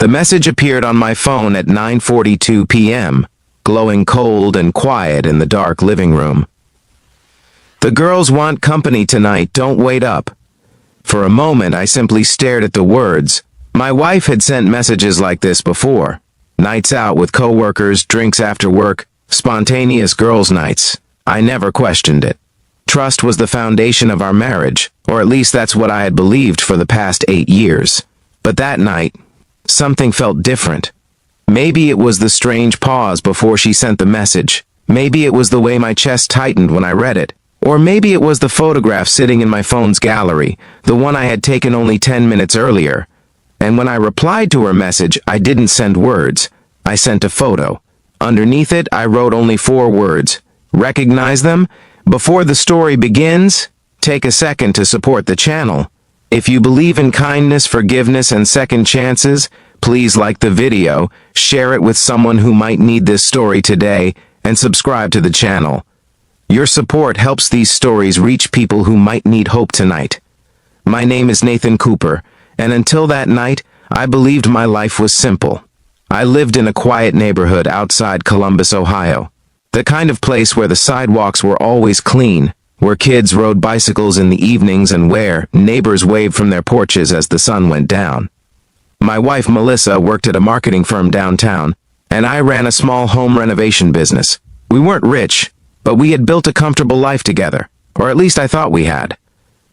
The message appeared on my phone at 9:42 p.m., glowing cold and quiet in the dark living room. "The girls want company tonight, don't wait up." For a moment, I simply stared at the words. My wife had sent messages like this before. Nights out with coworkers, drinks after work, spontaneous girls' nights. I never questioned it. Trust was the foundation of our marriage, or at least that's what I had believed for the past 8 years. But that night, something felt different. Maybe it was the strange pause before she sent the message. Maybe it was the way my chest tightened when I read it. Or maybe it was the photograph sitting in my phone's gallery, the one I had taken only 10 minutes earlier. And when I replied to her message, I didn't send words. I sent a photo. Underneath it, I wrote only 4 words. Recognize them? Before the story begins, take a second to support the channel. If you believe in kindness, forgiveness, and second chances, please like the video, share it with someone who might need this story today, and subscribe to the channel. Your support helps these stories reach people who might need hope tonight. My name is Nathan Cooper, and until that night, I believed my life was simple. I lived in a quiet neighborhood outside Columbus, Ohio. The kind of place where the sidewalks were always clean, where kids rode bicycles in the evenings, and where neighbors waved from their porches as the sun went down. My wife, Melissa, worked at a marketing firm downtown, and I ran a small home renovation business. We weren't rich, but we had built a comfortable life together, or at least I thought we had.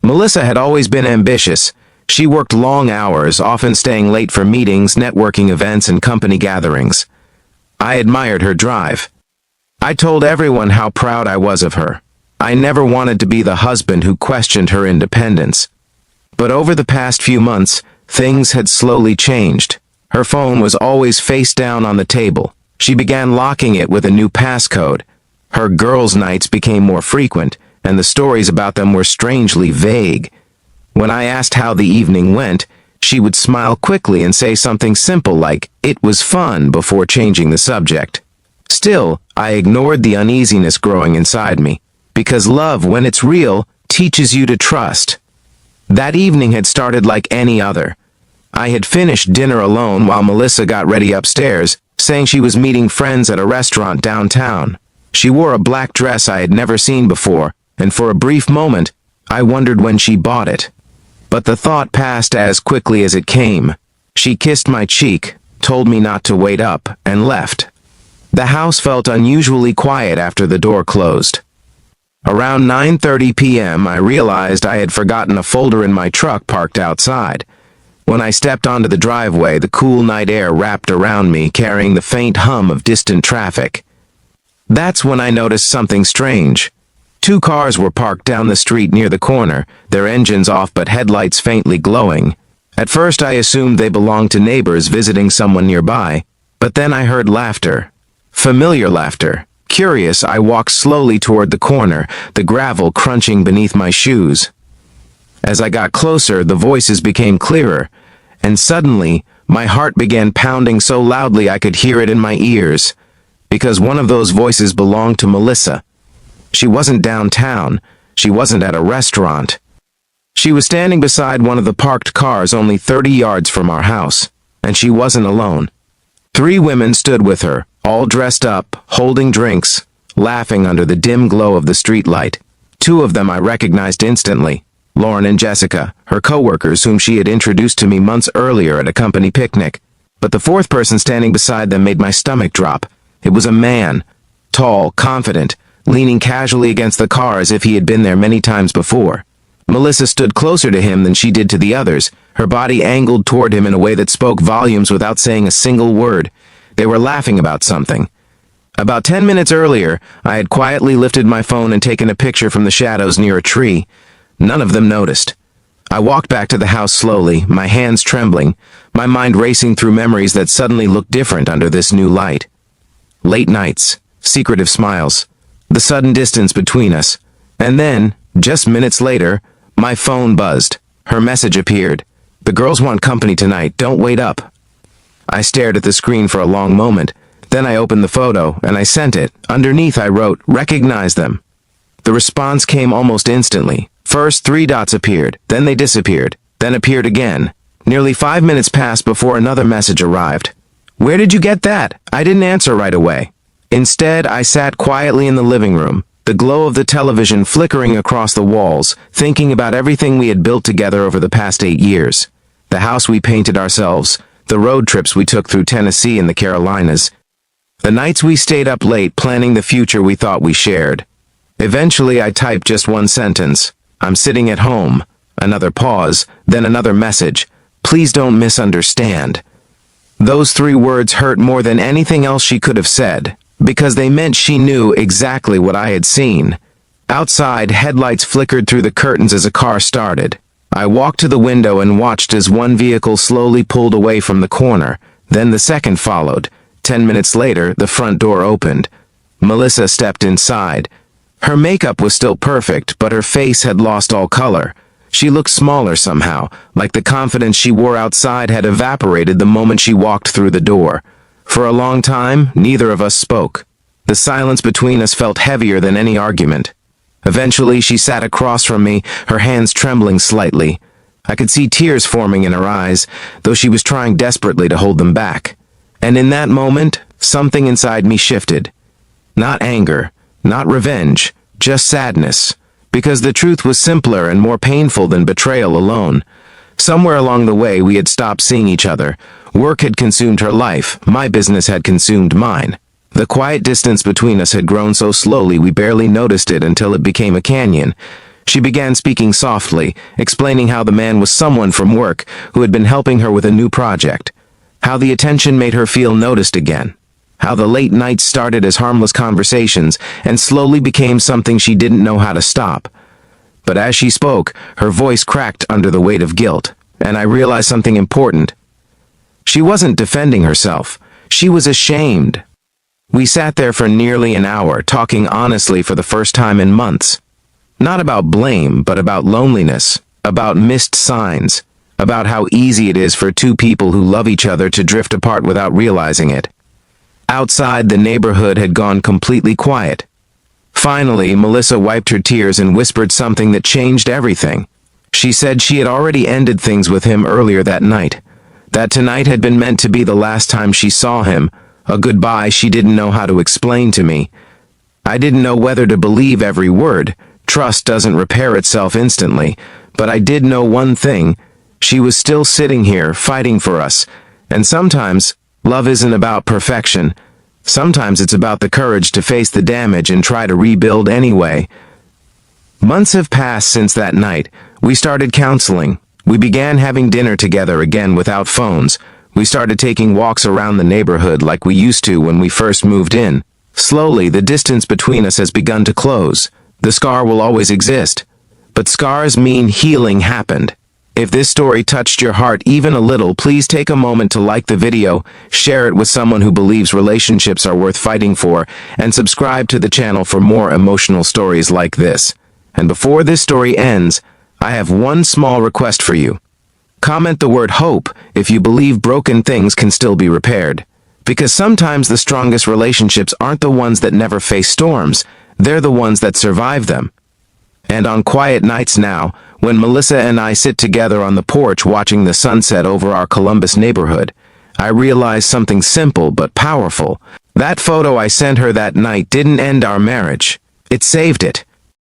Melissa had always been ambitious. She worked long hours, often staying late for meetings, networking events, and company gatherings. I admired her drive. I told everyone how proud I was of her. I never wanted to be the husband who questioned her independence. But over the past few months, things had slowly changed. Her phone was always face down on the table. She began locking it with a new passcode. Her girls' nights became more frequent, and the stories about them were strangely vague. When I asked how the evening went, she would smile quickly and say something simple like, "It was fun," before changing the subject. Still, I ignored the uneasiness growing inside me, because love, when it's real, teaches you to trust. That evening had started like any other. I had finished dinner alone while Melissa got ready upstairs, saying she was meeting friends at a restaurant downtown. She wore a black dress I had never seen before, and for a brief moment, I wondered when she bought it. But the thought passed as quickly as it came. She kissed my cheek, told me not to wait up, and left. The house felt unusually quiet after the door closed. Around 9:30 p.m., I realized I had forgotten a folder in my truck parked outside. When I stepped onto the driveway, the cool night air wrapped around me, carrying the faint hum of distant traffic. That's when I noticed something strange. 2 cars were parked down the street near the corner, their engines off but headlights faintly glowing. At first I assumed they belonged to neighbors visiting someone nearby, but then I heard laughter. Familiar laughter. Curious, I walked slowly toward the corner, the gravel crunching beneath my shoes. As I got closer, the voices became clearer, and suddenly, my heart began pounding so loudly I could hear it in my ears. Because one of those voices belonged to Melissa. She wasn't downtown. She wasn't at a restaurant. She was standing beside one of the parked cars only 30 yards from our house, and she wasn't alone. 3 women stood with her, all dressed up, holding drinks, laughing under the dim glow of the streetlight. 2 of them I recognized instantly, Lauren and Jessica, her co-workers whom she had introduced to me months earlier at a company picnic. But the 4th person standing beside them made my stomach drop. It was a man, tall, confident, leaning casually against the car as if he had been there many times before. Melissa stood closer to him than she did to the others, her body angled toward him in a way that spoke volumes without saying a single word. They were laughing about something. About 10 minutes earlier, I had quietly lifted my phone and taken a picture from the shadows near a tree. None of them noticed. I walked back to the house slowly, my hands trembling, my mind racing through memories that suddenly looked different under this new light. Late nights, secretive smiles, the sudden distance between us, and then, just minutes later, my phone buzzed. Her message appeared. "The girls want company tonight, don't wait up." I stared at the screen for a long moment. Then I opened the photo, and I sent it. Underneath I wrote, "Recognize them." The response came almost instantly. First 3 dots appeared, then they disappeared, then appeared again. Nearly 5 minutes passed before another message arrived. "Where did you get that?" I didn't answer right away. Instead, I sat quietly in the living room, the glow of the television flickering across the walls, thinking about everything we had built together over the past 8 years. The house we painted ourselves, the road trips we took through Tennessee and the Carolinas, the nights we stayed up late planning the future we thought we shared. Eventually, I typed just one sentence. "I'm sitting at home." Another pause, then another message. "Please don't misunderstand." Those 3 words hurt more than anything else she could have said, because they meant she knew exactly what I had seen. Outside, headlights flickered through the curtains as a car started. I walked to the window and watched as one vehicle slowly pulled away from the corner. Then the second followed. 10 minutes later, the front door opened. Melissa stepped inside. Her makeup was still perfect, but her face had lost all color. She looked smaller somehow, like the confidence she wore outside had evaporated the moment she walked through the door. For a long time, neither of us spoke. The silence between us felt heavier than any argument. Eventually, she sat across from me, her hands trembling slightly. I could see tears forming in her eyes, though she was trying desperately to hold them back. And in that moment, something inside me shifted. Not anger, not revenge, just sadness. Because the truth was simpler and more painful than betrayal alone. Somewhere along the way, we had stopped seeing each other. Work had consumed her life, my business had consumed mine. The quiet distance between us had grown so slowly we barely noticed it until it became a canyon. She began speaking softly, explaining how the man was someone from work who had been helping her with a new project. How the attention made her feel noticed again. How the late nights started as harmless conversations and slowly became something she didn't know how to stop. But as she spoke, her voice cracked under the weight of guilt, and I realized something important. She wasn't defending herself. She was ashamed. We sat there for nearly an hour, talking honestly for the first time in months. Not about blame, but about loneliness, about missed signs, about how easy it is for 2 people who love each other to drift apart without realizing it. Outside, the neighborhood had gone completely quiet. Finally, Melissa wiped her tears and whispered something that changed everything. She said she had already ended things with him earlier that night. That tonight had been meant to be the last time she saw him, a goodbye she didn't know how to explain to me. I didn't know whether to believe every word. Trust doesn't repair itself instantly, but I did know one thing. She was still sitting here, fighting for us, and sometimes love isn't about perfection. Sometimes it's about the courage to face the damage and try to rebuild anyway. Months have passed since that night. We started counseling. We began having dinner together again without phones. We started taking walks around the neighborhood like we used to when we first moved in. Slowly, the distance between us has begun to close. The scar will always exist. But scars mean healing happened. If this story touched your heart even a little, please take a moment to like the video, share it with someone who believes relationships are worth fighting for, and subscribe to the channel for more emotional stories like this. And before this story ends, I have one small request for you. Comment the word hope if you believe broken things can still be repaired. Because sometimes the strongest relationships aren't the ones that never face storms, they're the ones that survive them. And on quiet nights now, when Melissa and I sit together on the porch watching the sunset over our Columbus neighborhood, I realize something simple but powerful. That photo I sent her that night didn't end our marriage. It saved it.